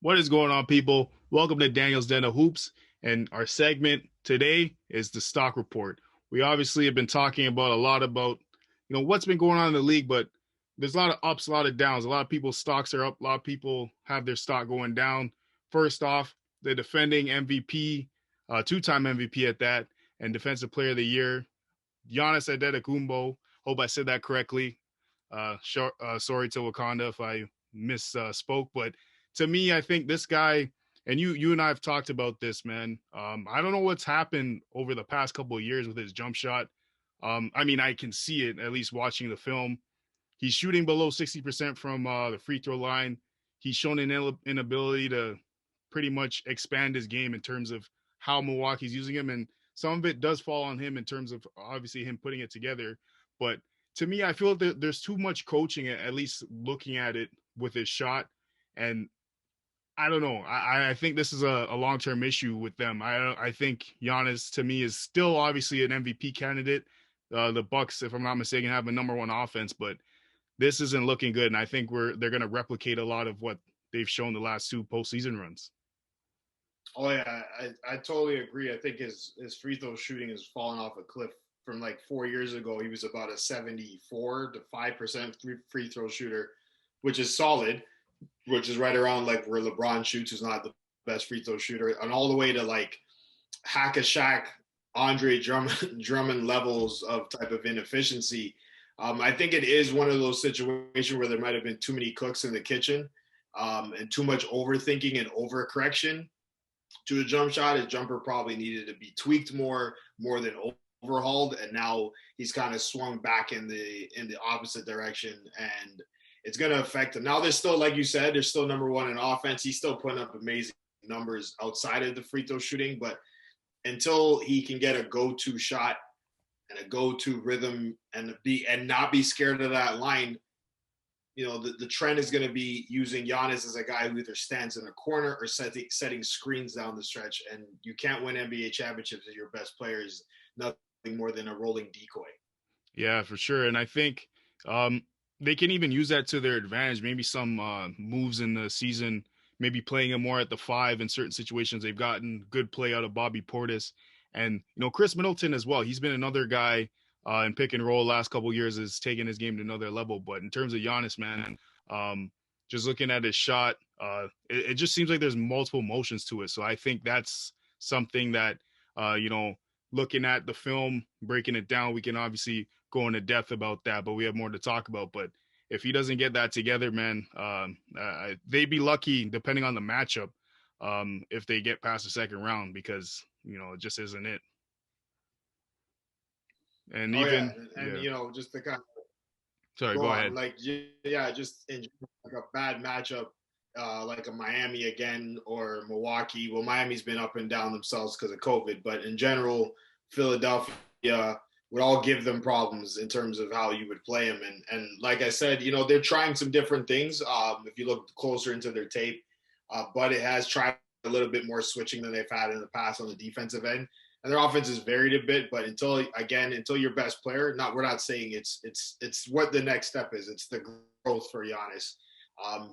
What is going on, people? Welcome to Daniel's Den of Hoops. And our segment today is the stock report. We obviously have been talking about a lot about, what's been going on in the league, but there's a lot of ups, a lot of downs. A lot of people's stocks are up. A lot of people have their stock going down. First off, the defending MVP, two-time MVP at that, and Defensive Player of the Year, Giannis Antetokounmpo. Hope I said that correctly. Sorry to Wakanda if I misspoke, but to me, I think this guy, and you and I have talked about this, man. I don't know what's happened over the past couple of years with his jump shot. I mean, I can see it at least watching the film. He's shooting below 60% from the free throw line. He's shown an inability to pretty much expand his game in terms of how Milwaukee's using him, and some of it does fall on him in terms of obviously him putting it together. But to me, I feel that there's too much coaching, at least looking at it with his shot. And I don't know. I think this is a long-term issue with them. I think Giannis to me is still obviously an MVP candidate. The Bucks, if I'm not mistaken, have a number one offense, but this isn't looking good. And I think they're going to replicate a lot of what they've shown the last two postseason runs. Oh yeah, I totally agree. I think his free throw shooting has fallen off a cliff from like 4 years ago. He was about a 74 to 5% free throw shooter, which is solid, which is right around like where LeBron shoots, who's not the best free throw shooter, and all the way to like hack a Shaq, Andre Drummond levels of type of inefficiency. I think it is one of those situations where there might have been too many cooks in the kitchen, and too much overthinking and overcorrection to a jump shot. His jumper probably needed to be tweaked more than overhauled, and now he's kind of swung back in the opposite direction, and it's going to affect him. Now, there's still, like you said, there's still number one in offense. He's still putting up amazing numbers outside of the free throw shooting, but until he can get a go-to shot and a go-to rhythm and not be scared of that line, the trend is going to be using Giannis as a guy who either stands in a corner or setting screens down the stretch. And you can't win NBA championships if your best player is nothing more than a rolling decoy. Yeah, for sure. And I think they can even use that to their advantage. Maybe some moves in the season, maybe playing him more at the five in certain situations. They've gotten good play out of Bobby Portis. And, Chris Middleton as well. He's been another guy in pick and roll last couple of years, has taken his game to another level. But in terms of Giannis, man, just looking at his shot, it just seems like there's multiple motions to it. So I think that's something that, looking at the film, breaking it down, we can obviously go into depth about that, but we have more to talk about. But if he doesn't get that together, man, they'd be lucky, depending on the matchup, if they get past the second round, because it just isn't it. And Oh yeah, even and yeah, just to kind of sorry, go go on, ahead. like yeah, just in like a bad matchup, like a Miami again or Milwaukee. Well, Miami's been up and down themselves because of COVID, but in general, Philadelphia would all give them problems in terms of how you would play them. And like I said, they're trying some different things. If you look closer into their tape, but it has tried a little bit more switching than they've had in the past on the defensive end. And their offense is varied a bit, but until your best player, we're not saying it's what the next step is. It's the growth for Giannis.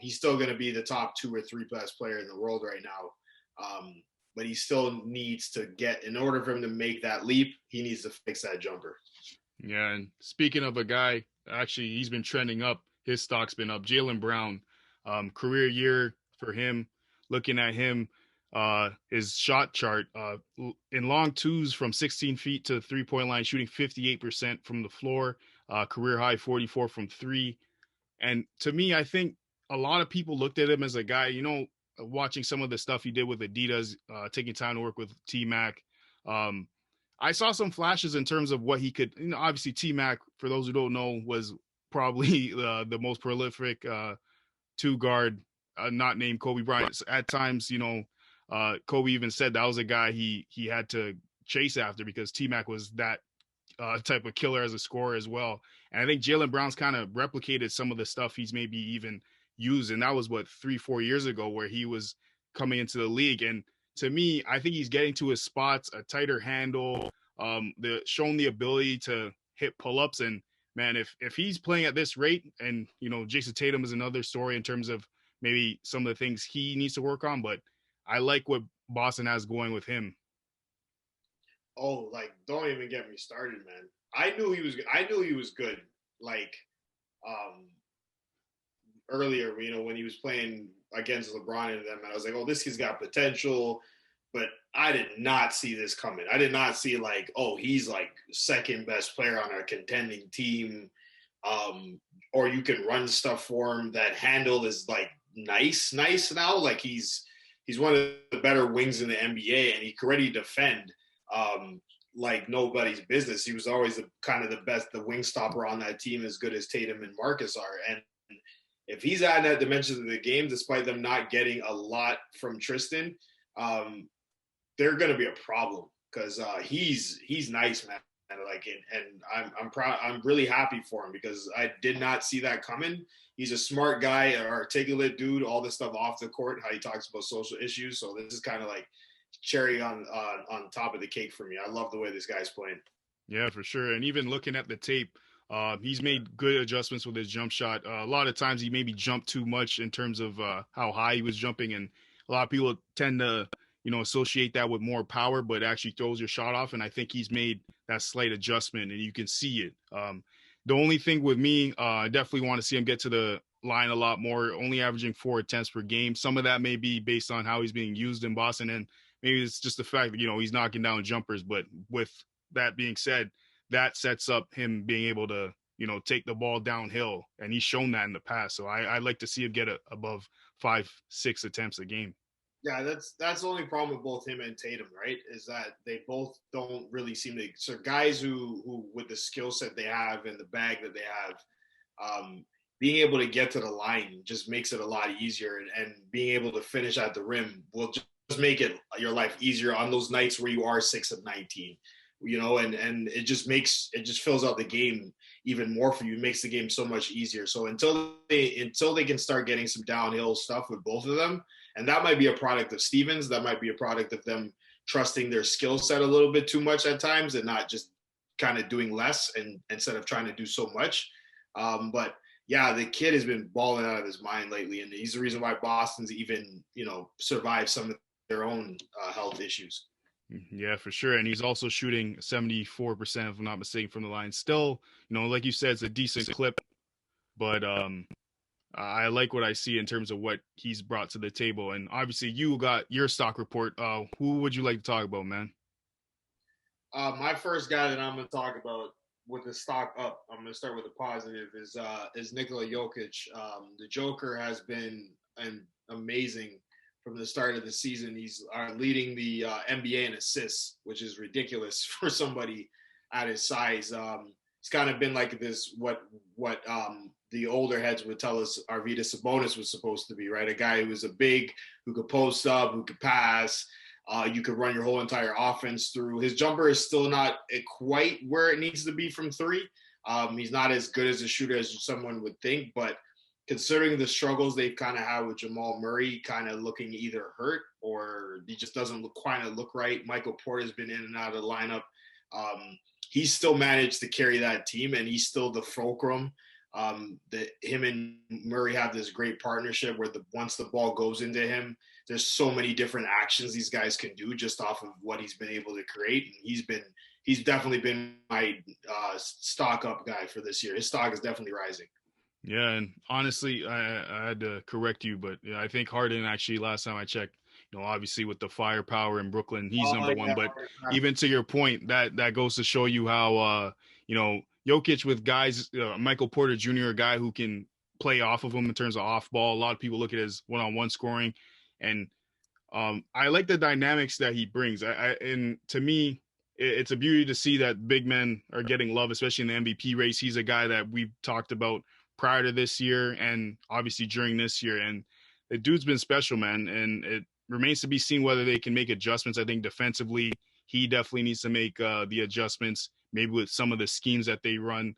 He's still going to be the top two or three best player in the world right now. But he still needs to in order for him to make that leap, he needs to fix that jumper. Yeah, and speaking of a guy, actually, he's been trending up. His stock's been up. Jaylen Brown, career year for him. Looking at him, his shot chart in long twos from 16 feet to the 3-point line, shooting 58% from the floor, career high 44 from three. And to me, I think a lot of people looked at him as a guy, watching some of the stuff he did with Adidas, taking time to work with T Mac. Um, I saw some flashes in terms of what he could. Obviously, T Mac, for those who don't know, was probably the most prolific two guard, not named Kobe Bryant. At times, Kobe even said that was a guy he had to chase after because T Mac was that type of killer as a scorer as well. And I think Jaylen Brown's kind of replicated some of the stuff he's maybe even used. And that was 3-4 years ago where he was coming into the league. And to me, I think he's getting to his spots, a tighter handle, shown the ability to hit pull-ups. And man, if he's playing at this rate, and Jason Tatum is another story in terms of maybe some of the things he needs to work on. But I like what Boston has going with him. Oh, like don't even get me started, man. I knew he was good. Like um earlier, when he was playing against LeBron and them, and I was like, oh, this kid's got potential. But I did not see this coming. I did not see like, oh, he's like second best player on our contending team. Or you can run stuff for him. That handle is like nice now. Like he's one of the better wings in the NBA, and he can already defend like nobody's business. He was always the kind of the best, the wing stopper on that team, as good as Tatum and Marcus are. And if he's adding that dimension to the game, despite them not getting a lot from Tristan, um, they're going to be a problem because he's nice, man. Like, and I'm proud. I'm really happy for him because I did not see that coming. He's a smart guy, an articulate dude. All this stuff off the court, how he talks about social issues. So this is kind of like cherry on top of the cake for me. I love the way this guy's playing. Yeah, for sure. And even looking at the tape, he's made good adjustments with his jump shot. A lot of times he maybe jumped too much in terms of how high he was jumping, and a lot of people tend to, associate that with more power, but it actually throws your shot off. And I think he's made that slight adjustment, and you can see it. The only thing with me, I definitely want to see him get to the line a lot more, only averaging 4 attempts per game. Some of that may be based on how he's being used in Boston, and maybe it's just the fact that, he's knocking down jumpers. But with that being said, that sets up him being able to, take the ball downhill. And he's shown that in the past. So I'd like to see him get above 5-6 attempts a game. Yeah, that's the only problem with both him and Tatum, right? Is that they both don't really seem to. So guys who with the skill set they have and the bag that they have, being able to get to the line just makes it a lot easier, and being able to finish at the rim will just make it your life easier on those nights where you are 6 of 19. And it just fills out the game even more for you. It makes the game so much easier. So until they can start getting some downhill stuff with both of them, and that might be a product of Stevens, that might be a product of them trusting their skill set a little bit too much at times and not just kind of doing less and instead of trying to do so much. But yeah, the kid has been balling out of his mind lately, and he's the reason why Boston's even survived some of their own health issues. Yeah, for sure. And he's also shooting 74%, if I'm not mistaken, from the line. Still, like you said, it's a decent clip, but I like what I see in terms of what he's brought to the table. And obviously, you got your stock report. Who would you like to talk about, man? My first guy that I'm going to talk about with the stock up, I'm going to start with a positive, is Nikola Jokic. The Joker has been amazing from the start of the season. He's leading the NBA in assists, which is ridiculous for somebody at his size. It's kind of been like this, what the older heads would tell us Arvydas Sabonis was supposed to be, right? A guy who was a big, who could post up, who could pass. You could run your whole entire offense through. His jumper is still not quite where it needs to be from three. He's not as good as a shooter as someone would think, but considering the struggles they've kind of had with Jamal Murray kind of looking either hurt or he just doesn't look right. Michael Porter's been in and out of the lineup. He's still managed to carry that team, and he's still the fulcrum. Him and Murray have this great partnership where once the ball goes into him, there's so many different actions these guys can do just off of what he's been able to create. And he's definitely been my stock up guy for this year. His stock is definitely rising. Yeah, and honestly, I had to correct you, but I think Harden actually, last time I checked, obviously with the firepower in Brooklyn, he's number one. But even to your point, that goes to show you how, Jokic with guys, Michael Porter Jr., a guy who can play off of him in terms of off ball. A lot of people look at his one-on-one scoring, and I like the dynamics that he brings. And to me, it's a beauty to see that big men are getting love, especially in the MVP race. He's a guy that we've talked about prior to this year and obviously during this year. And the dude's been special, man. And it remains to be seen whether they can make adjustments. I think defensively, he definitely needs to make the adjustments, maybe with some of the schemes that they run,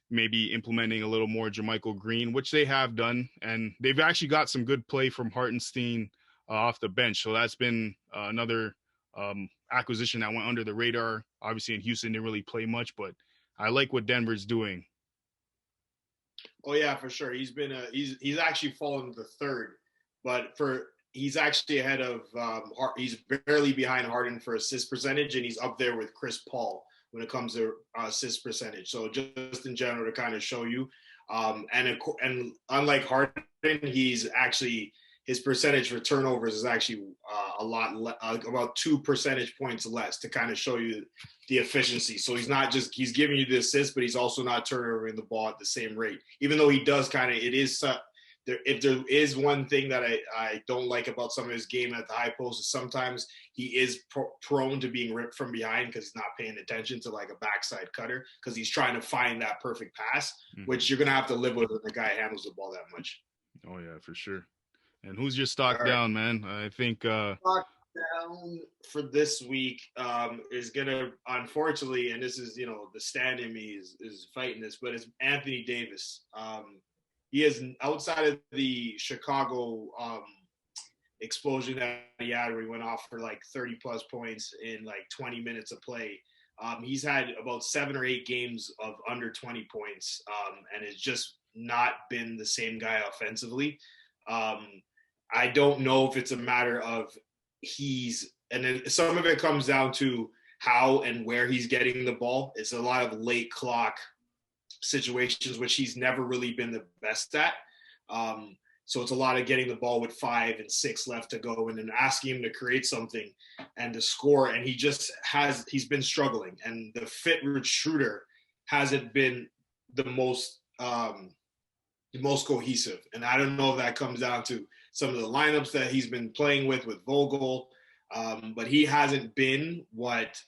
maybe implementing a little more Jermichael Green, which they have done. And they've actually got some good play from Hartenstein off the bench. So that's been another acquisition that went under the radar. Obviously in Houston, didn't really play much, but I like what Denver's doing. Oh yeah, for sure. He's actually fallen to third, but for he's actually ahead of he's barely behind Harden for assist percentage, and he's up there with Chris Paul when it comes to assist percentage. So just in general to kind of show you, and unlike Harden, he's actually his percentage for turnovers is actually a lot about 2 percentage points less to kind of show you the efficiency. So he's not just he's giving you the assist, but he's also not turning the ball at the same rate. Even though he does kind of it is there. If there is one thing that I don't like about some of his game at the high post is sometimes he is prone to being ripped from behind because he's not paying attention to like a backside cutter because he's trying to find that perfect pass, which you're gonna have to live with when the guy handles the ball that much. Oh yeah, for sure. And who's your stock All right. down, man? I think Down for this week is gonna unfortunately, and this is the stand in me is fighting this, but it's Anthony Davis. He is outside of the Chicago explosion that he had where he went off for like 30 plus points in like 20 minutes of play. He's had about 7 or 8 games of under 20 points and has just not been the same guy offensively. I don't know if it's a matter of and then some of it comes down to how and where he's getting the ball. It's a lot of late clock situations, which he's never really been the best at. So it's a lot of getting the ball with 5 and 6 left to go and then asking him to create something and to score. And he's been struggling. And the fit shooter hasn't been the most cohesive. And I don't know if that comes down to some of the lineups that he's been playing with Vogel, but he hasn't been what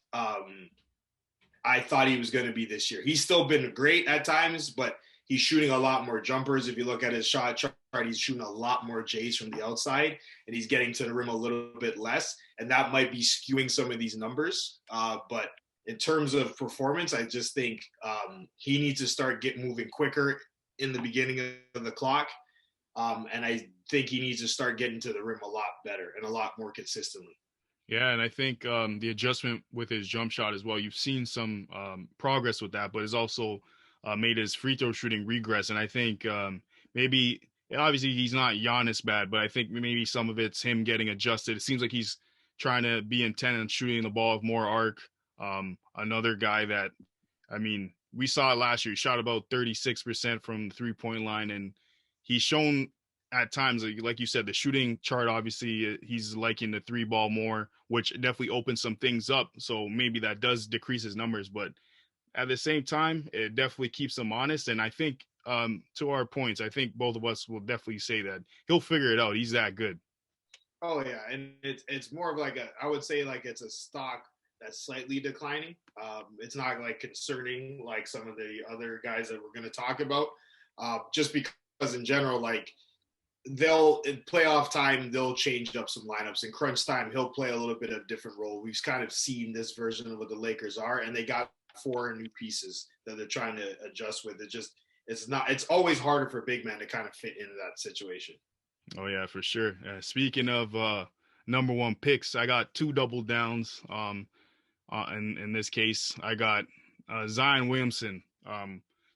I thought he was going to be this year. He's still been great at times, but he's shooting a lot more jumpers. If you look at his shot chart, he's shooting a lot more J's from the outside, and he's getting to the rim a little bit less, and that might be skewing some of these numbers. But in terms of performance, I just think he needs to start moving quicker in the beginning of the clock. And I think he needs to start getting to the rim a lot better and a lot more consistently. Yeah, and I think the adjustment with his jump shot as well. You've seen some progress with that, but it's also made his free throw shooting regress. And I think maybe obviously he's not Giannis bad, but I think maybe some of it's him getting adjusted. It seems like he's trying to be intent on shooting the ball with more arc. Another guy that, I mean, we saw it last year. He shot about 36% from the 3-point line, and he's shown at times, like you said, the shooting chart, obviously he's liking the 3 ball more, which definitely opens some things up. So maybe that does decrease his numbers, but at the same time, it definitely keeps him honest. And I think to our points, I think both of us will definitely say that he'll figure it out. He's that good. Oh yeah, and it's more of like I would say like it's a stock that's slightly declining. It's not like concerning like some of the other guys that we're going to talk about, just because in general, like they'll in playoff time they'll change up some lineups. In crunch time, he'll play a little bit of different role. We've kind of seen this version of what the Lakers are, and they got 4 new pieces that they're trying to adjust with. It's always harder for big men to kind of fit into that situation. Oh yeah, for sure. Speaking of number 1 picks, I got 2 double downs. In this case, I got Zion Williamson.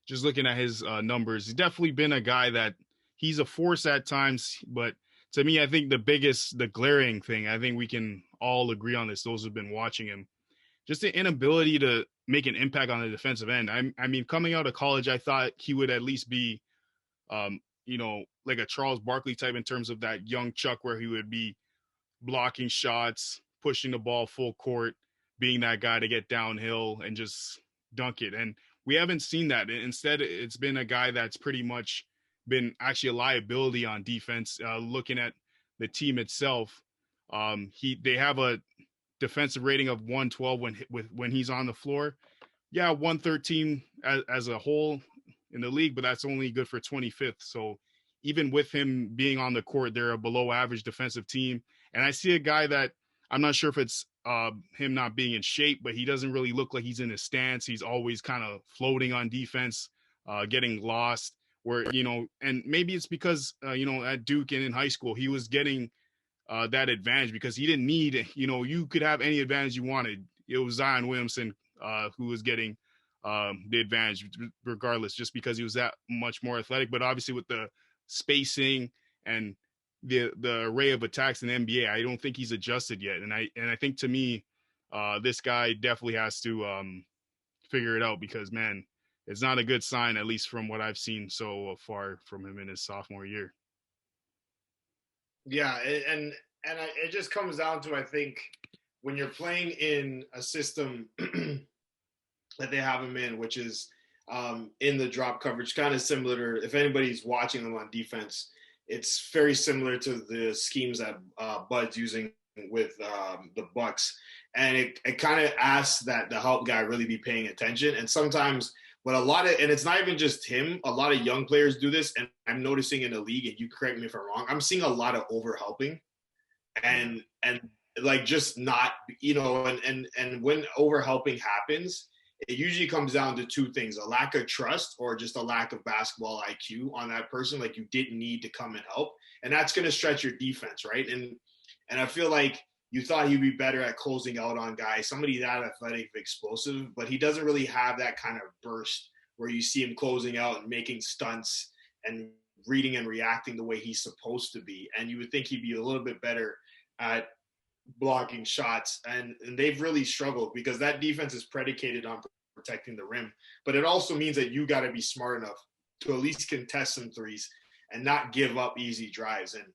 Just looking at his numbers, he's definitely been a guy that he's a force at times, but to me, I think the glaring thing, I think we can all agree on this, those who've been watching him, just the inability to make an impact on the defensive end. I mean, coming out of college, I thought he would at least be, like a Charles Barkley type in terms of that young Chuck where he would be blocking shots, pushing the ball full court, being that guy to get downhill and just dunk it. And we haven't seen that. Instead, it's been a guy that's pretty much been actually a liability on defense. Looking at the team itself, they have a defensive rating of 112 when he's on the floor. Yeah, 113 as a whole in the league, but that's only good for 25th. So even with him being on the court, they're a below average defensive team. And I see a guy that I'm not sure if it's him not being in shape, but he doesn't really look like he's in his stance. He's always kind of floating on defense, getting lost. And maybe it's because, at Duke and in high school, he was getting that advantage because he didn't need, you could have any advantage you wanted. It was Zion Williamson who was getting the advantage regardless, just because he was that much more athletic. But obviously with the spacing and the array of attacks in the NBA, I don't think he's adjusted yet. And I think to me, this guy definitely has to figure it out because man, it's not a good sign, at least from what I've seen so far from him in his sophomore year. Yeah, it just comes down to, I think, when you're playing in a system that they have him in, which is in the drop coverage, kind of similar to, if anybody's watching them on defense, it's very similar to the schemes that Bud's using with the Bucks. And it kind of asks that the help guy really be paying attention. And sometimes, but a lot of, and it's not even just him, a lot of young players do this. And I'm noticing in the league, and you correct me if I'm wrong, I'm seeing a lot of over helping and like just not, and when over helping happens, it usually comes down to two things: a lack of trust or just a lack of basketball IQ on that person. Like you didn't need to come and help. And that's going to stretch your defense, right? And I feel like you thought he'd be better at closing out on guys, somebody that athletic, explosive, but he doesn't really have that kind of burst where you see him closing out and making stunts and reading and reacting the way he's supposed to be. And you would think he'd be a little bit better at blocking shots. And they've really struggled because that defense is predicated on protecting the rim. But it also means that you got to be smart enough to at least contest some threes and not give up easy drives. And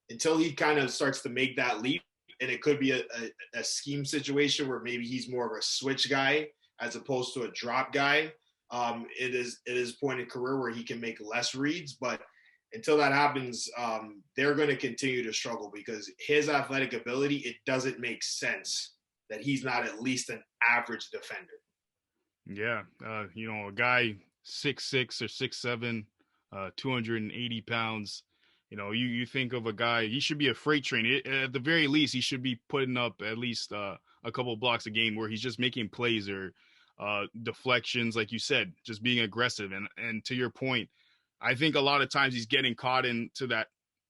until he kind of starts to make that leap, and it could be a scheme situation where maybe he's more of a switch guy as opposed to a drop guy. It is point in career where he can make less reads, but until that happens, they're going to continue to struggle because his athletic ability, it doesn't make sense that he's not at least an average defender. Yeah, a guy 6'6" or 6'7", 280 pounds. You think of a guy, he should be a freight train. At the very least, he should be putting up at least a couple of blocks a game where he's just making plays or deflections, like you said, just being aggressive. And to your point, I think a lot of times he's getting caught into that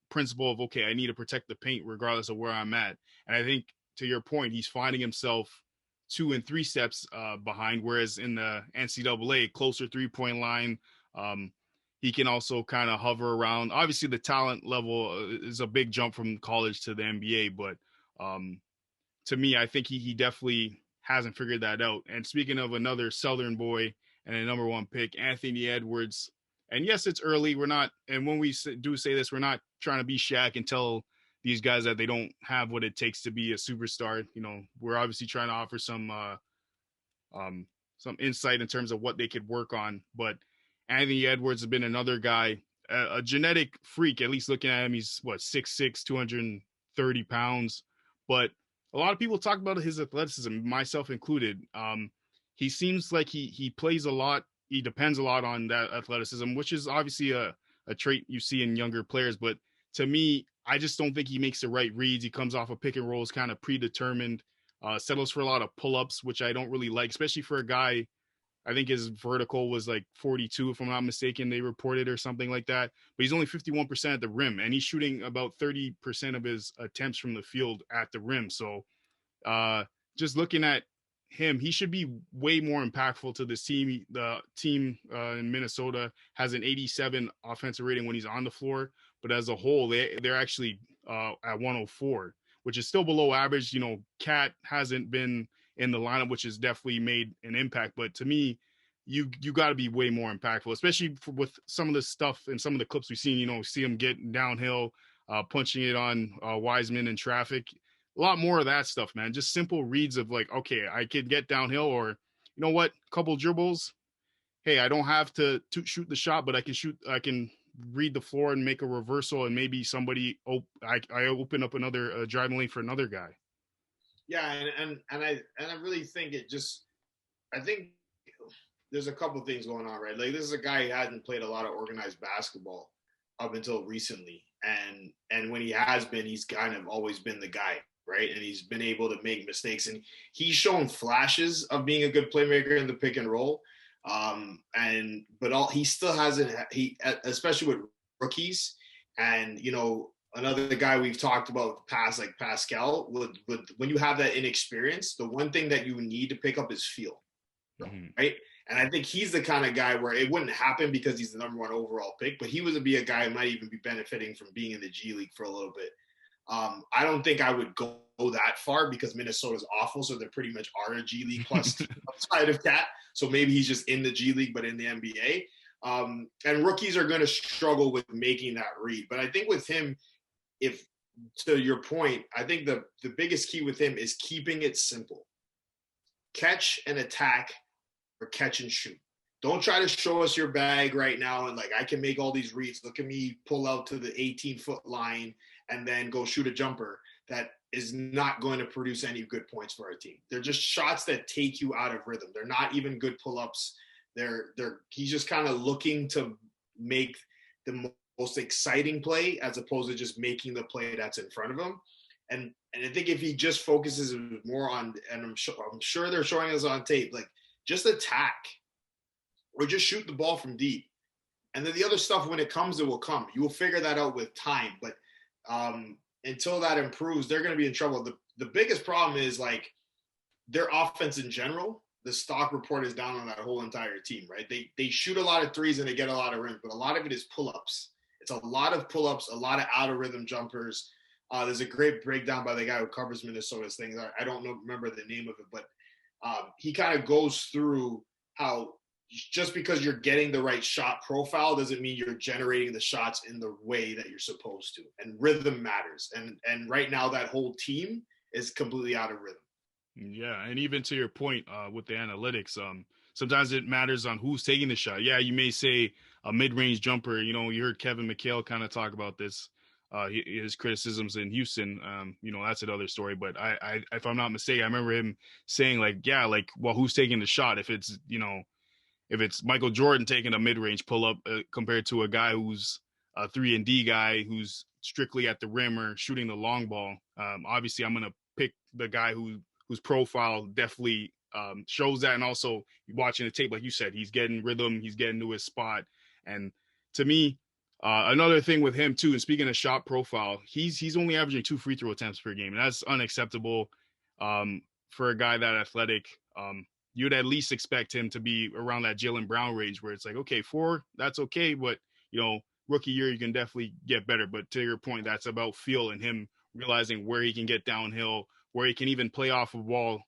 principle of, okay, I need to protect the paint regardless of where I'm at. And I think to your point, he's finding himself 2 and 3 steps behind, whereas in the NCAA, closer 3-point line, he can also kind of hover around. Obviously, the talent level is a big jump from college to the NBA, but to me, I think he definitely hasn't figured that out. And speaking of another Southern boy and a number 1 pick, Anthony Edwards. And yes, it's early. We're not, and when we do say this, we're not trying to be Shaq and tell these guys that they don't have what it takes to be a superstar. We're obviously trying to offer some insight in terms of what they could work on. But Anthony Edwards has been another guy, a genetic freak, at least looking at him. He's 6'6", 230 pounds. But a lot of people talk about his athleticism, myself included. He seems like he plays a lot. He depends a lot on that athleticism, which is obviously a trait you see in younger players. But to me, I just don't think he makes the right reads. He comes off of pick and rolls, kind of predetermined, settles for a lot of pull-ups, which I don't really like, especially for a guy. I think his vertical was like 42, if I'm not mistaken, they reported, or something like that. But he's only 51% at the rim, and he's shooting about 30% of his attempts from the field at the rim. So just looking at him, he should be way more impactful to this team. The team in Minnesota has an 87 offensive rating when he's on the floor, but as a whole, they're actually at 104, which is still below average. Cat hasn't been in the lineup, which has definitely made an impact. But to me, you got to be way more impactful, especially with some of the stuff and some of the clips we've seen. See him get downhill, punching it on Wiseman in traffic. A lot more of that stuff, man. Just simple reads of like, okay, I could get downhill, or you know what, couple dribbles. Hey, I don't have to shoot the shot, but I can read the floor and make a reversal, and maybe somebody I open up another driving lane for another guy. Yeah, and I really think I think there's a couple of things going on, right? Like, this is a guy who hadn't played a lot of organized basketball up until recently, and when he has been, he's kind of always been the guy, right? And he's been able to make mistakes, and he's shown flashes of being a good playmaker in the pick and roll. He still hasn't, especially with rookies, and another guy we've talked about past, like Pascal, when you have that inexperience, the one thing that you need to pick up is feel, right? And I think he's the kind of guy where it wouldn't happen because he's the number one overall pick, but he would be a guy who might even be benefiting from being in the G League for a little bit. I don't think I would go that far because Minnesota's awful, so they pretty much are a G League plus outside of Cat. So maybe he's just in the G League, but in the NBA. And rookies are going to struggle with making that read. But I think with him, if to your point, I think the biggest key with him is keeping it simple. Catch and attack or catch and shoot. Don't try to show us your bag right now and like I can make all these reads. Look at me pull out to the 18-foot line and then go shoot a jumper. That is not going to produce any good points for our team. They're just shots that take you out of rhythm. They're not even good pull-ups. He's just kind of looking to make the most exciting play as opposed to just making the play that's in front of him. And I think if he just focuses more on, and I'm sure they're showing us on tape, like just attack or just shoot the ball from deep. And then the other stuff, when it comes, it will come. You will figure that out with time. But until that improves, they're going to be in trouble. The biggest problem is like their offense in general. The stock report is down on that whole entire team, right? They shoot a lot of threes and they get a lot of rims, but a lot of it is pull-ups. It's a lot of pull-ups, a lot of out-of-rhythm jumpers. There's a great breakdown by the guy who covers Minnesota's things. I don't remember the name of it, but he kind of goes through how just because you're getting the right shot profile doesn't mean you're generating the shots in the way that you're supposed to. And rhythm matters. And right now that whole team is completely out of rhythm. Yeah, and even to your point with the analytics, sometimes it matters on who's taking the shot. Yeah, you may say a mid-range jumper. You know, you heard Kevin McHale kind of talk about this, his criticisms in Houston. You know, that's another story. But I, if I'm not mistaken, I remember him saying like, yeah, like, well, who's taking the shot? If it's, you know, if it's Michael Jordan taking a mid-range pull-up compared to a guy who's a 3-and-D guy who's strictly at the rim or shooting the long ball, obviously I'm gonna pick the guy whose profile definitely shows that. And also watching the tape, like you said, he's getting rhythm, he's getting to his spot. And to me, another thing with him too, and speaking of shot profile, he's only averaging 2 free throw attempts per game. And that's unacceptable for a guy that athletic. You'd at least expect him to be around that Jaylen Brown range where it's like, okay, 4, that's okay. But, you know, rookie year, you can definitely get better. But to your point, that's about feel and him realizing where he can get downhill, where he can even play off a wall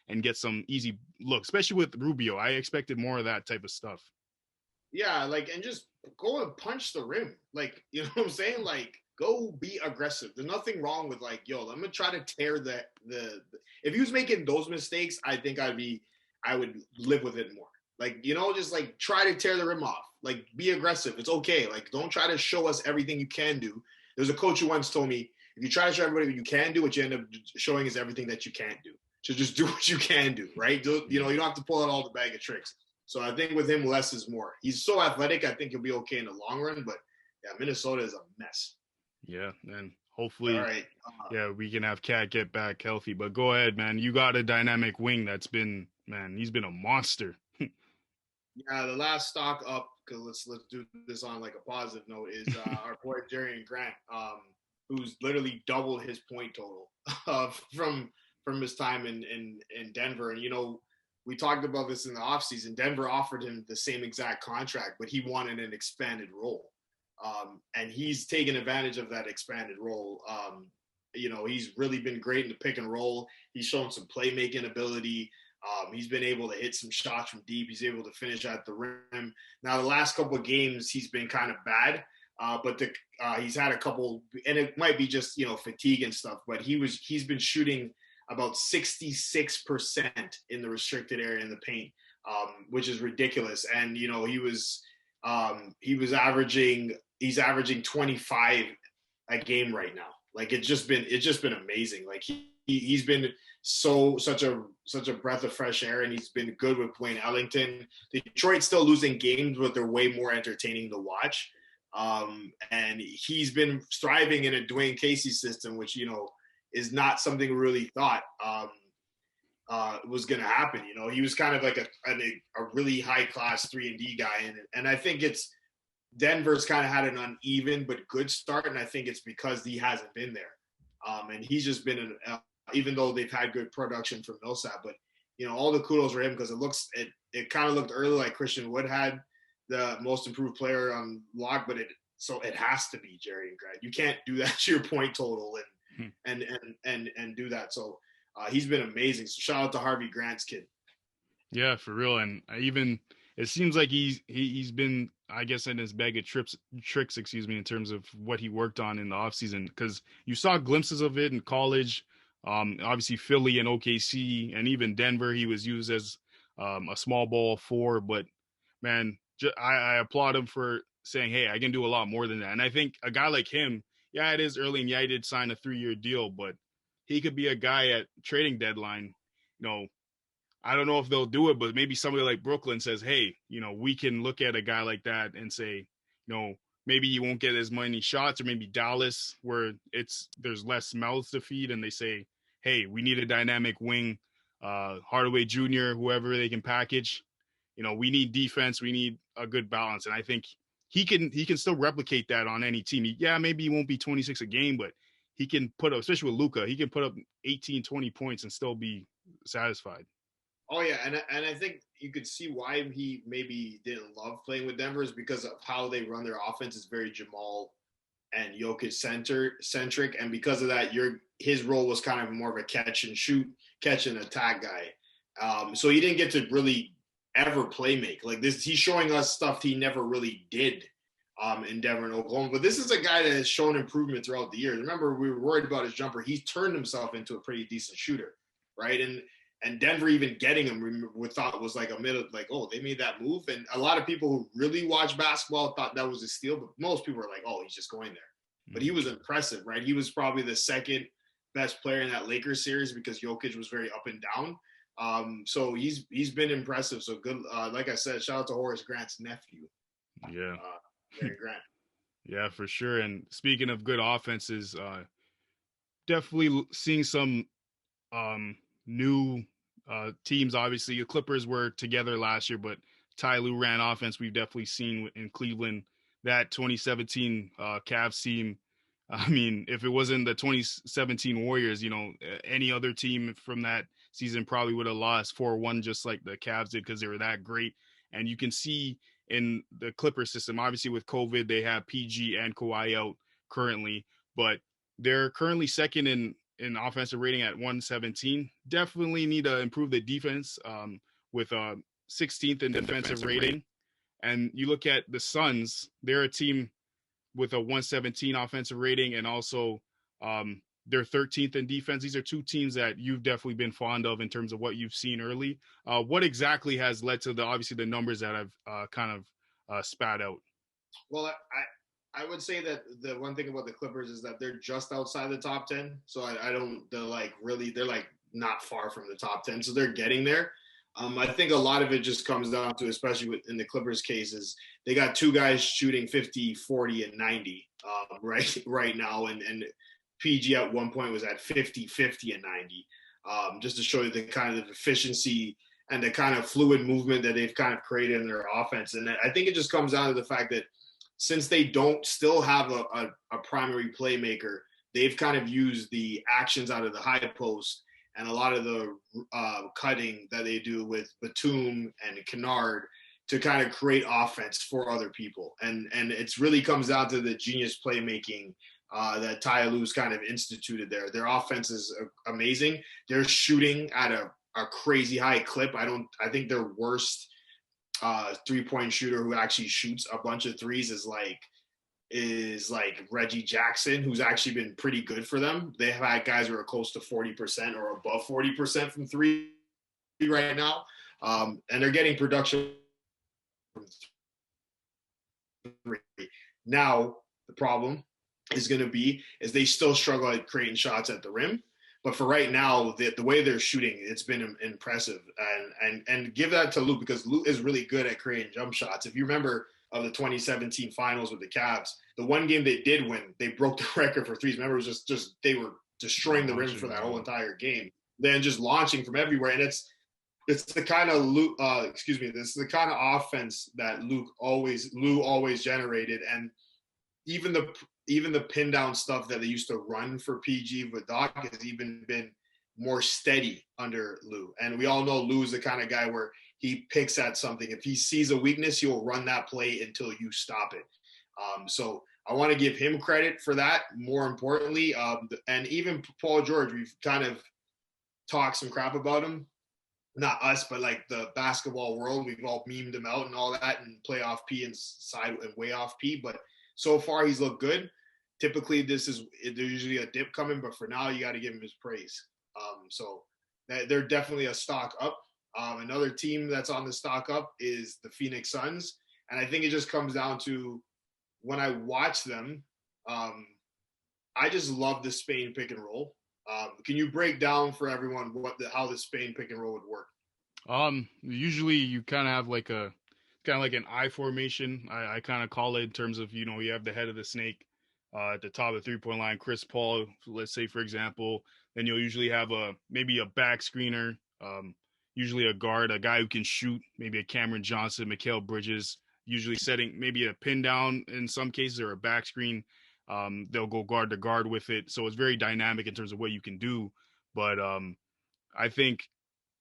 and get some easy looks, especially with Rubio. I expected more of that type of stuff. Yeah, like, and just go and punch the rim. Like, you know what I'm saying? Like, go be aggressive. There's nothing wrong with like, yo, I'm gonna try to tear the if he was making those mistakes, I think I would live with it more. Like, you know, just like try to tear the rim off. Like, be aggressive. It's okay. Like, don't try to show us everything you can do. There's a coach who once told me, if you try to show everybody what you can do, what you end up showing is everything that you can't do. So just do what you can do, right? You know, you don't have to pull out all the bag of tricks. So I think with him, less is more. He's so athletic, I think he'll be okay in the long run. But yeah, Minnesota is a mess. Yeah, and hopefully, all right. Yeah, we can have Cat get back healthy. But go ahead, man. You got a dynamic wing that's been, man, he's been a monster. Yeah, the last stock up, because let's do this on like a positive note, is our boy Jerian Grant, who's literally doubled his point total from his time in Denver. And, you know, we talked about this in the offseason. Denver offered him the same exact contract, but he wanted an expanded role. And he's taken advantage of that expanded role. You know, he's really been great in the pick and roll. He's shown some playmaking ability. He's been able to hit some shots from deep. He's able to finish at the rim. Now, the last couple of games, he's been kind of bad, but he's had a couple, and it might be just, you know, fatigue and stuff, but he's been shooting about 66% in the restricted area in the paint, which is ridiculous. And, you know, he's averaging 25 a game right now. Like, it's just been amazing. Like he's been such a breath of fresh air, and he's been good with Wayne Ellington. Detroit's still losing games, but they're way more entertaining to watch. And he's been thriving in a Dwayne Casey system, which, you know, is not something we really thought was going to happen. You know, he was kind of like a really high class 3-and-D guy, and I think it's Denver's kind of had an uneven but good start, and I think it's because he hasn't been there. And he's just been even though they've had good production from Millsap, but all the kudos for him because it kind of looked early like Christian Wood had the most improved player on lock, but it has to be Jerry Grant. You can't do that to your point total and do that. So he's been amazing. So shout out to Harvey Grant's kid. Yeah, for real. And it seems like he's been, I guess, in his bag of tricks, in terms of what he worked on in the offseason. Because you saw glimpses of it in college. Obviously Philly and OKC and even Denver, he was used as a small ball four. But man, I applaud him for saying, hey, I can do a lot more than that. And I think a guy like him, yeah, it is early, and yeah, he did sign a 3-year deal, but he could be a guy at trading deadline. I don't know if they'll do it, but maybe somebody like Brooklyn says, hey, we can look at a guy like that and say, maybe you won't get as many shots, or maybe Dallas where there's less mouths to feed, and they say, hey, we need a dynamic wing, Hardaway Jr., whoever they can package. We need defense, we need a good balance, and I think he can still replicate that on any team. Maybe he won't be 26 a game, but he can put up, especially with Luka, he can put up 18, 20 points and still be satisfied. Oh yeah, and I think you could see why he maybe didn't love playing with Denver is because of how they run their offense is very Jamal and Jokic centric, and because of that, his role was kind of more of a catch and shoot, catch and attack guy. So he didn't get to really ever play make like this. He's showing us stuff he never really did in Denver and Oklahoma. But this is a guy that has shown improvement throughout the years. Remember, we were worried about his jumper. He's turned himself into a pretty decent shooter, right? And Denver even getting him, we thought was like a minute, like, oh, they made that move. And a lot of people who really watch basketball thought that was a steal, but most people were like, oh, he's just going there. But he was impressive, right? He was probably the second best player in that Lakers series because Jokic was very up and down. So he's been impressive. So good. Like I said, shout out to Horace Grant's nephew. Yeah. Jerry Grant. Yeah, for sure. And speaking of good offenses, definitely seeing some new teams. Obviously, the Clippers were together last year, but Ty Lue ran offense. We've definitely seen in Cleveland that 2017 Cavs team. I mean, if it wasn't the 2017 Warriors, any other team from that season probably would have lost 4-1 just like the Cavs did because they were that great. And you can see in the Clippers system, obviously with COVID, they have PG and Kawhi out currently, but they're currently second in offensive rating at 117. Definitely need to improve the defense with 16th in defensive rating. And you look at the Suns, they're a team with a 117 offensive rating and also they're 13th in defense. These are two teams that you've definitely been fond of in terms of what you've seen early. What exactly has led to obviously the numbers that I've kind of spat out? Well, I would say that the one thing about the Clippers is that they're just outside the top 10. So they're like not far from the top 10. So they're getting there. I think a lot of it just comes down to, especially in the Clippers cases, they got two guys shooting 50, 40, and 90 right now. And PG at one point was at 50, 50, and 90, just to show you the kind of efficiency and the kind of fluid movement that they've kind of created in their offense. And I think it just comes down to the fact that since they don't still have a primary playmaker, they've kind of used the actions out of the high post and a lot of the cutting that they do with Batum and Kennard to kind of create offense for other people. And it's really comes down to the genius playmaking that Ty Lue's kind of instituted there. Their offense is amazing. They're shooting at a crazy high clip. I think their worst three-point shooter who actually shoots a bunch of threes is like Reggie Jackson, who's actually been pretty good for them. They have had guys who are close to 40% or above 40% from three right now. And they're getting production from three. Now, the problem is going to be is they still struggle at creating shots at the rim. But for right now, the way they're shooting, it's been impressive. And give that to Luke because Luke is really good at creating jump shots. If you remember of the 2017 finals with the Cavs, the one game they did win, they broke the record for threes. Remember, it was just they were destroying the rim for that whole entire game. Then just launching from everywhere. And it's the kind of this is the kind of offense that Lue always generated. And even the pin down stuff that they used to run for PG with Doc has even been more steady under Lou. And we all know Lou's the kind of guy where he picks at something. If he sees a weakness, he'll run that play until you stop it. So I want to give him credit for that. More importantly, and even Paul George, we've kind of talked some crap about him. Not us, but like the basketball world, we've all memed him out and all that, and playoff P and side and way off P. But so far, he's looked good. Typically, there's usually a dip coming, but for now, you got to give him his praise. So they're definitely a stock up. Another team that's on the stock up is the Phoenix Suns, and I think it just comes down to when I watch them, I just love the Spain pick and roll. Can you break down for everyone how the Spain pick and roll would work? Usually you kind of have like an I formation. I kind of call it in terms of, you have the head of the snake at the top of the 3-point line, Chris Paul, let's say, for example. Then you'll usually have maybe a back screener, usually a guard, a guy who can shoot, maybe a Cameron Johnson, Mikal Bridges, usually setting maybe a pin down in some cases or a back screen. They'll go guard to guard with it. So it's very dynamic in terms of what you can do. But I think,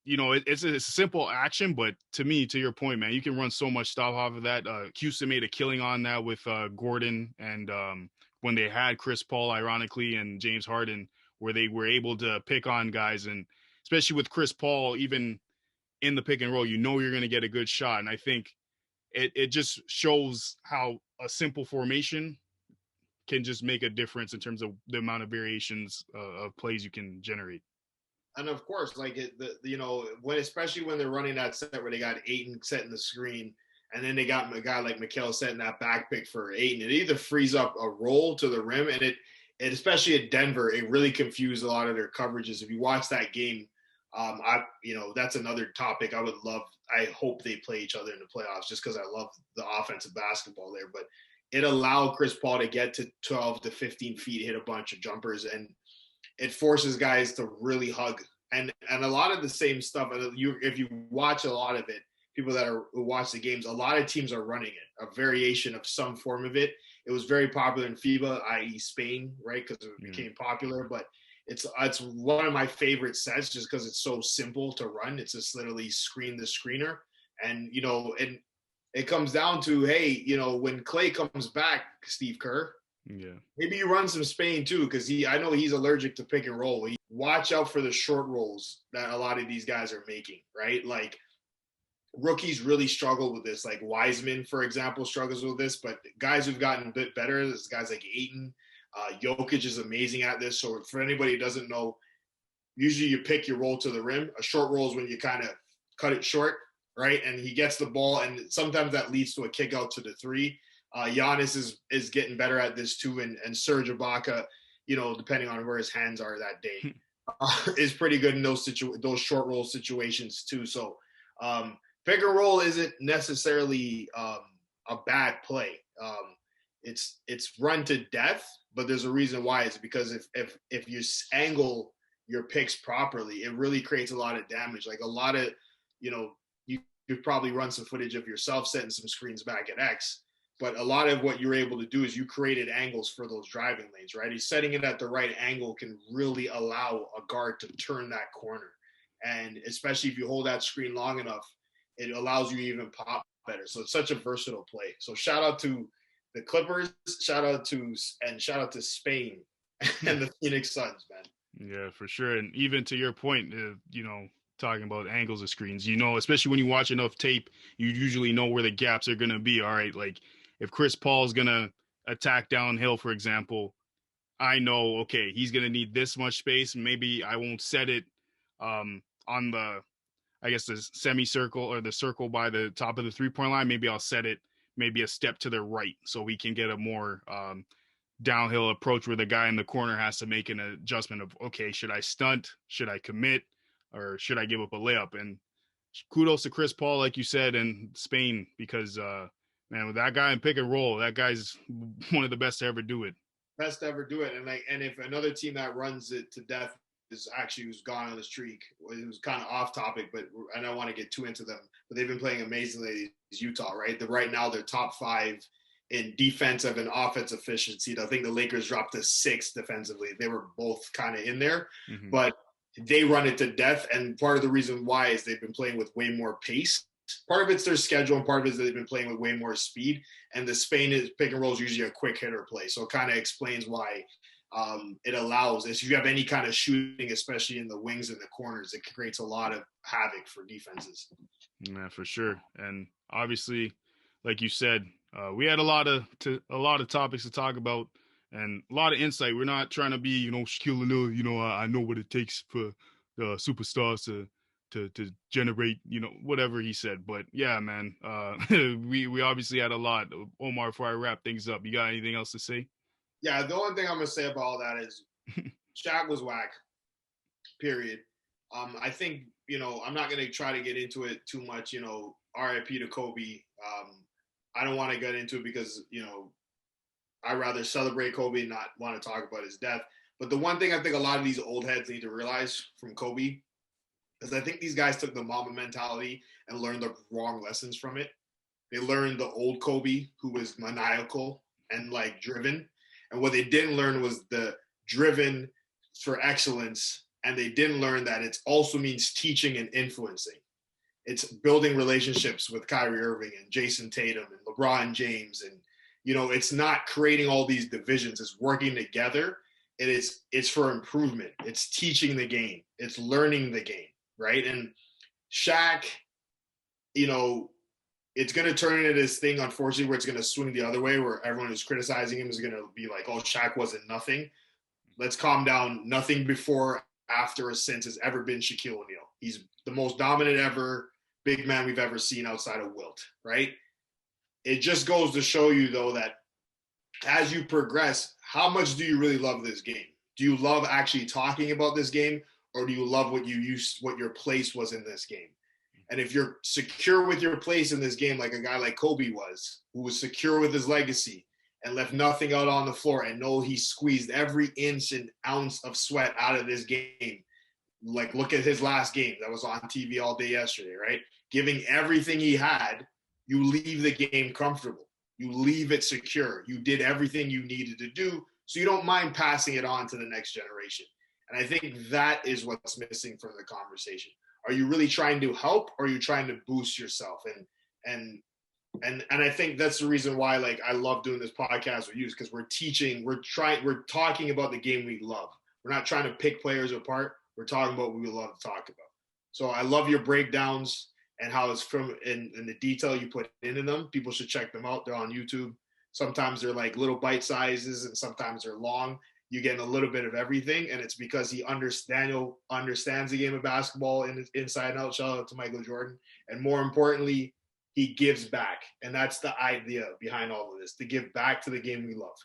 it's a simple action, but to your point, man, you can run so much stuff off of that. Houston made a killing on that with Gordon and when they had Chris Paul, ironically, and James Harden, where they were able to pick on guys. And especially with Chris Paul, even in the pick and roll, you're going to get a good shot. And I think it just shows how a simple formation can just make a difference in terms of the amount of variations of plays you can generate. And of course, like especially when they're running that set where they got Ayton setting the screen, and then they got a guy like Mikal setting that back pick for Ayton. It either frees up a roll to the rim, and it especially at Denver, it really confused a lot of their coverages. If you watch that game, that's another topic I would love. I hope they play each other in the playoffs, just because I love the offensive basketball there. But it allowed Chris Paul to get to 12 to 15 feet, hit a bunch of jumpers, and it forces guys to really hug. And a lot of the same stuff, if you watch a lot of it, people who watch the games, a lot of teams are running it, a variation of some form of it. It was very popular in FIBA, i.e. Spain, right, because it became popular. But it's one of my favorite sets just because it's so simple to run. It's just literally screen the screener. And, and it comes down to, hey, when Clay comes back, Steve Kerr, maybe you run some Spain too, because I know he's allergic to pick and roll. Watch out for the short rolls that a lot of these guys are making, right? Like rookies really struggle with this. Like Wiseman, for example, struggles with this, but guys who've gotten a bit better, there's guys like Ayton, Jokic is amazing at this. So for anybody who doesn't know, usually you pick your roll to the rim. A short roll is when you kind of cut it short, right? And he gets the ball, and sometimes that leads to a kick out to the three. Giannis is getting better at this too, and Serge Ibaka, depending on where his hands are that day, is pretty good in those short roll situations too. So pick and roll isn't necessarily a bad play. It's run to death, but there's a reason why. It's because if you angle your picks properly, it really creates a lot of damage. Like a lot of, you've probably run some footage of yourself setting some screens back at X. But a lot of what you're able to do is you created angles for those driving lanes, right? He's setting it at the right angle can really allow a guard to turn that corner. And especially if you hold that screen long enough, it allows you to even pop better. So it's such a versatile play. So shout out to the Clippers, shout out to Spain and the Phoenix Suns, man. Yeah, for sure. And even to your point, talking about angles of screens, especially when you watch enough tape, you usually know where the gaps are going to be. All right, like if Chris Paul is going to attack downhill, for example, I know, okay, he's going to need this much space. Maybe I won't set it on the semicircle or the circle by the top of the 3-point line. Maybe I'll set it maybe a step to the right so we can get a more downhill approach where the guy in the corner has to make an adjustment of, okay, should I stunt? Should I commit? Or should I give up a layup? And kudos to Chris Paul, like you said, in Spain, because man, with that guy in pick and roll, that guy's one of the best to ever do it. Best to ever do it. And if another team that runs it to death who's gone on the streak, it was kind of off topic, but I don't want to get too into them, but they've been playing amazingly, is Utah, right? Right now they're top 5 in defensive and offensive efficiency. I think the Lakers dropped to 6th defensively. They were both kind of in there, but they run it to death. And part of the reason why is they've been playing with way more pace. Part of it's their schedule, and part of it is they've been playing with way more speed. And the Spain is pick and roll is usually a quick hitter play, so it kind of explains why it allows. If you have any kind of shooting, especially in the wings and the corners, it creates a lot of havoc for defenses. Yeah, for sure. And obviously, like you said, we had a lot of topics to talk about and a lot of insight. We're not trying to be, Shaquille O'Neal. I know what it takes for the superstars to generate, whatever he said. But yeah, man, we obviously had a lot. Omar, before I wrap things up, you got anything else to say? Yeah, the only thing I'm gonna say about all that is Shaq was whack. Period. I think I'm not gonna try to get into it too much. R.I.P. to Kobe. I don't want to get into it because I rather celebrate Kobe and not want to talk about his death. But the one thing I think a lot of these old heads need to realize from Kobe is I think these guys took the Mamba mentality and learned the wrong lessons from it. They learned the old Kobe, who was maniacal and like driven, and what they didn't learn was the driven for excellence. And they didn't learn that it also means teaching and influencing. It's building relationships with Kyrie Irving and Jason Tatum and LeBron James. And, it's not creating all these divisions. It's working together. It's for improvement. It's teaching the game. It's learning the game, right? And Shaq, it's going to turn into this thing, unfortunately, where it's going to swing the other way, where everyone who's criticizing him is going to be like, oh, Shaq wasn't nothing. Let's calm down. Nothing before, after, or since has ever been Shaquille O'Neal. He's the most dominant ever big man we've ever seen outside of Wilt, right? It just goes to show you, though, that as you progress, how much do you really love this game? Do you love actually talking about this game, or do you love what your place was in this game? And if you're secure with your place in this game, like a guy like Kobe was, who was secure with his legacy and left nothing out on the floor and know he squeezed every inch and ounce of sweat out of this game. Like, look at his last game that was on TV all day yesterday, right? Giving everything he had, you leave the game comfortable. You leave it secure. You did everything you needed to do, so you don't mind passing it on to the next generation. And I think that is what's missing from the conversation. Are you really trying to help, or are you trying to boost yourself? And I think that's the reason why, like, I love doing this podcast with you, because we're talking about the game we love. We're not trying to pick players apart. We're talking about what we love to talk about. So I love your breakdowns and how it's from in the detail you put into them. People should check them out. They're on YouTube. Sometimes they're like little bite sizes, and sometimes they're long. You get a little bit of everything, and it's because Daniel understands the game of basketball inside and out. Shout out to Michael Jordan. And more importantly, he gives back. And that's the idea behind all of this, to give back to the game we love.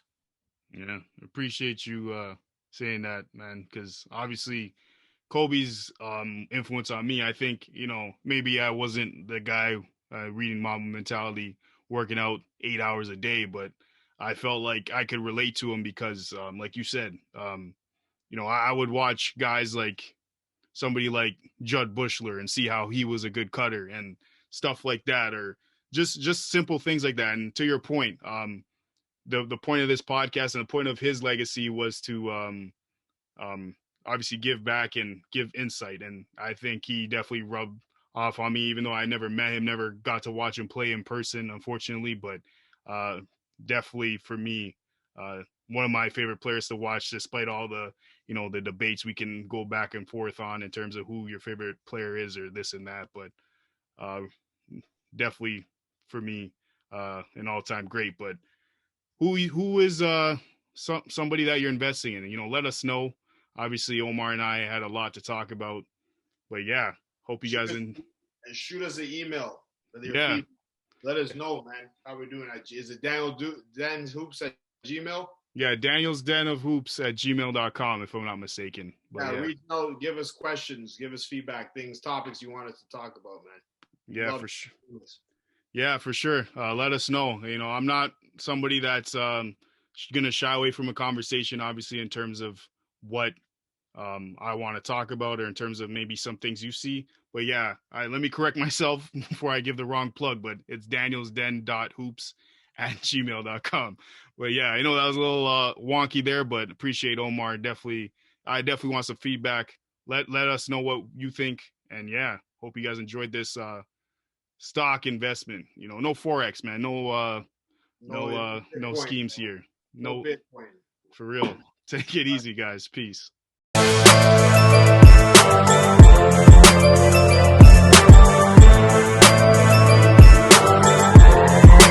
Yeah, appreciate you saying that, man, because obviously Kobe's influence on me, I think, maybe I wasn't the guy reading Mamba mentality, working out 8 hours a day, but I felt like I could relate to him because, like you said, I would watch guys like somebody like Judd Bushler and see how he was a good cutter and stuff like that, or just simple things like that. And to your point, the point of this podcast and the point of his legacy was to obviously give back and give insight. And I think he definitely rubbed off on me, even though I never met him, never got to watch him play in person, unfortunately. But definitely for me, one of my favorite players to watch, despite all the, the debates we can go back and forth on in terms of who your favorite player is or this and that. But definitely for me, an all-time great. But who is somebody that you're investing in? Let us know. Obviously, Omar and I had a lot to talk about, but yeah, hope you guys and shoot us an email with your yeah. feedback. Let us know, man, how we're doing. Is it danielsdenhoops at Gmail? Yeah, danielsdenhoops at gmail.com, if I'm not mistaken. But yeah, reach out, give us questions, give us feedback, topics you want us to talk about, man. Yeah, for sure. Yeah, for sure. Let us know. I'm not somebody that's going to shy away from a conversation, obviously, in terms of what I want to talk about, or in terms of maybe some things you see. But yeah, let me correct myself before I give the wrong plug, but it's danielsden.hoops at gmail.com. But yeah, I know that was a little wonky there, but appreciate Omar. I definitely want some feedback let us know what you think. And yeah, hope you guys enjoyed this stock investment. No forex, man. No Bitcoin, schemes here. no No, Bitcoin. for real. Take it easy, guys. Peace.